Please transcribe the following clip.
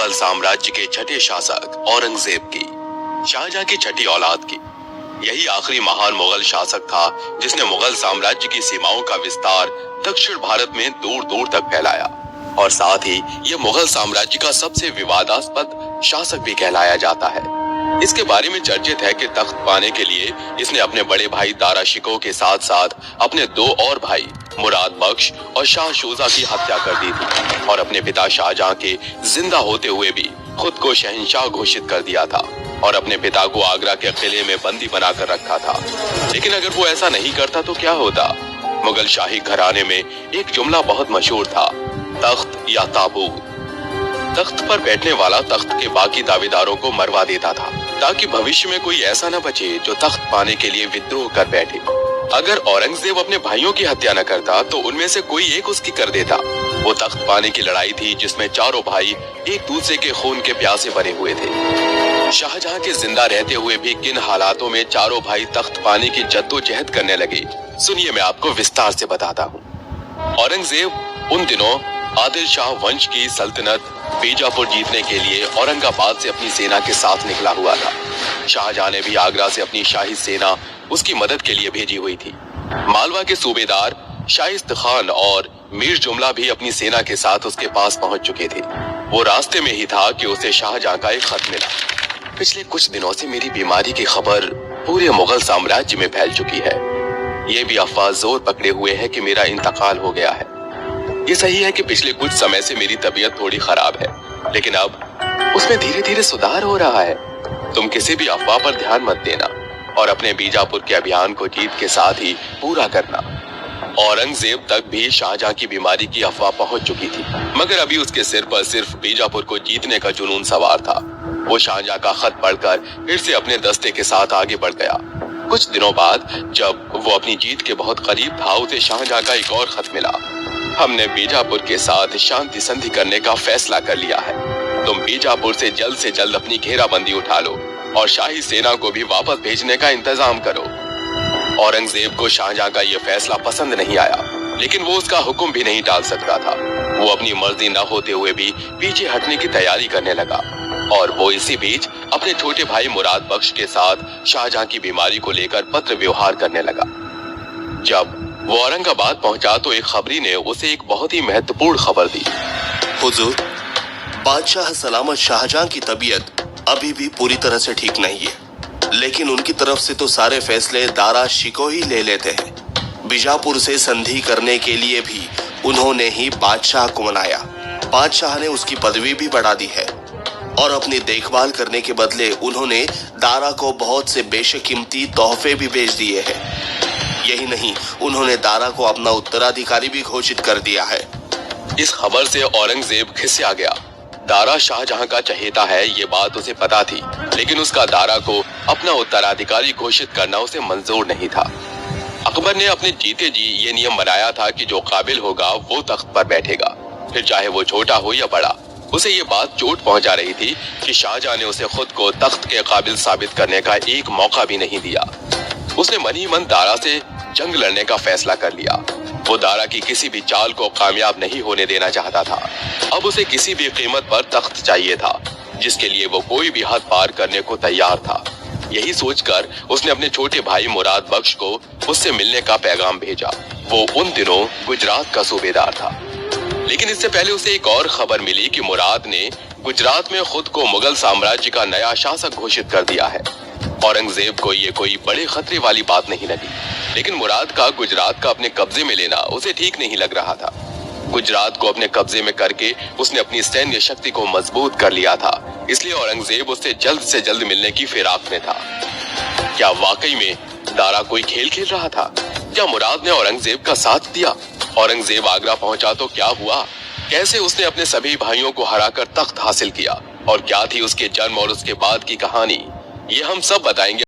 मुगल साम्राज्य के छठे शासक औरंगजेब की, शाहजहां की छठी औलाद की। यही आखिरी महान मुगल शासक था जिसने मुगल साम्राज्य की सीमाओं का विस्तार दक्षिण भारत में दूर दूर तक फैलाया, और साथ ही ये मुगल साम्राज्य का सबसे विवादास्पद शासक भी कहलाया जाता है। इसके बारे में चर्चित है कि तख्त पाने के लिए इसने अपने बड़े भाई दारा शिकोह के साथ साथ अपने दो और भाई मुराद बख्श और शाह शूजा की हत्या कर दी थी, और अपने पिता शाहजहां के जिंदा होते हुए भी खुद को शहंशाह घोषित कर दिया था और अपने पिता को आगरा के किले में बंदी बनाकर रखा था। लेकिन अगर वो ऐसा नहीं करता तो क्या होता? मुगल शाही घराने में एक जुमला बहुत मशहूर था, तख्त या ताबूत। तख्त पर बैठने वाला तख्त के बाकी दावेदारों को मरवा देता था ताकि भविष्य में कोई ऐसा न बचे जो तख्त पाने के लिए विद्रोह कर बैठे। अगर औरंगजेब अपने भाइयों की हत्या न करता तो उनमें से कोई एक उसकी कर देता। वो तख्त पाने की लड़ाई थी जिसमें चारों भाई एक दूसरे के खून के प्यासे बने हुए थे। शाहजहां के जिंदा रहते हुए भी किन हालातों में चारों भाई तख्त पाने की जद्दोजहद करने लगे, सुनिए मैं आपको विस्तार से बताता हूँ। औरंगजेब उन दिनों आदिल शाह वंश की सल्तनत बीजापुर जीतने के लिए औरंगाबाद से अपनी सेना के साथ निकला हुआ था। शाहजहां ने भी आगरा से अपनी शाही सेना उसकी मदद के लिए भेजी हुई थी। मालवा के सूबेदार शाइस्त खान और मीर जुमला भी अपनी सेना के साथ उसके पास पहुंच चुके थे। वो रास्ते में ही था कि उसे शाहजहां का एक खत मिला। पिछले कुछ दिनों से मेरी बीमारी की खबर पूरे मुगल साम्राज्य में फैल चुकी है। ये भी अफवाह जोर पकड़े हुए है कि मेरा इंतकाल हो गया है। ये सही है कि पिछले कुछ समय से मेरी तबीयत थोड़ी खराब है, लेकिन अब उसमें धीरे धीरे सुधार हो रहा है। तुम किसी भी अफवाह पर ध्यान मत देना और अपने बीजापुर के अभियान को जीत के साथ ही पूरा करना। औरंगजेब तक भी शाहजहां की बीमारी की अफवाह पहुंच चुकी थी, मगर अभी उसके सिर पर सिर्फ बीजापुर को जीतने का जुनून सवार था। वो शाहजहां का खत पढ़कर फिर से अपने दस्ते के साथ आगे बढ़ गया। कुछ दिनों बाद जब वो अपनी जीत के बहुत करीब था, उसे शाहजहां का एक और खत मिला। हमने बीजापुर के साथ शांति संधि करने का फैसला कर लिया है। तुम बीजापुर से जल्द अपनी घेराबंदी उठा लो और शाही सेना को भी वापस भेजने का इंतजाम करो। औरंगजेब को शाहजहां का यह फैसला पसंद नहीं आया, लेकिन वो उसका हुक्म भी नहीं टाल सकता था। वो अपनी मर्जी न होते हुए भी पीछे हटने की तैयारी करने लगा, और वो इसी बीच अपने छोटे भाई मुराद बख्श के साथ शाहजहां की बीमारी को लेकर पत्र व्यवहार करने लगा। जब वो औरंगाबाद पहुंचा तो एक खबरी ने उसे एक बहुत ही महत्वपूर्ण खबर दी। हुजूर, बादशाह सलामत शाहजहां की तबीयत अभी भी पूरी तरह से ठीक नहीं है, लेकिन उनकी तरफ से तो सारे फैसले दारा शिकोह ही ले लेते हैं। बीजापुर से संधि करने के लिए भी उन्होंने ही बादशाह को मनाया। बादशाह ने उसकी पदवी भी बढ़ा दी है और अपनी देखभाल करने के बदले उन्होंने दारा को बहुत से बेशकीमती तोहफे भी भेज दिए हैं। यही नहीं, उन्होंने दारा को अपना उत्तराधिकारी भी घोषित कर दिया है। इस खबर से औरंगजेब खिसिया गया। दारा शाहजहां का चहेता है, ये बात उसे पता थी, लेकिन उसका दारा को अपना उत्तराधिकारी घोषित करना उसे मंजूर नहीं था। अकबर ने अपने जीते जी ये नियम बनाया था कि जो काबिल होगा वो तख्त पर बैठेगा, फिर चाहे वो छोटा हो या बड़ा। उसे ये बात चोट पहुंचा रही थी कि शाहजहां ने उसे खुद को तख्त के काबिल साबित करने का एक मौका भी नहीं दिया। उसने मन ही मन दारा से जंग लड़ने का फैसला कर लिया। वो दारा की किसी भी चाल को कामयाब नहीं होने देना चाहता था। अब उसे किसी भी कीमत पर तख्त चाहिए था, जिसके लिए वो कोई भी हद पार करने को तैयार था। यही सोचकर उसने अपने छोटे भाई मुराद बख्श को उससे मिलने का पैगाम भेजा। वो उन दिनों गुजरात का सूबेदार था, लेकिन इससे पहले उसे एक और खबर मिली कि मुराद ने गुजरात में खुद को मुगल साम्राज्य का नया शासक घोषित कर दिया है। औरंगजेब को ये कोई बड़े खतरे वाली बात नहीं लगी, लेकिन मुराद का गुजरात का अपने कब्जे में लेना उसे ठीक नहीं लग रहा था। गुजरात को अपने कब्जे में करके उसने अपनी सैन्य शक्ति को मजबूत कर लिया था, इसलिए औरंगजेब उससे जल्द से जल्द मिलने की फिराक में था। क्या वाकई में दारा कोई खेल खेल रहा था? क्या मुराद ने औरंगजेब का साथ दिया? औरंगजेब आगरा पहुंचा तो क्या हुआ? कैसे उसने अपने सभी भाइयों को हराकर तख्त हासिल किया? और क्या थी उसके जन्म और उसके बाद की कहानी? ये हम सब बताएंगे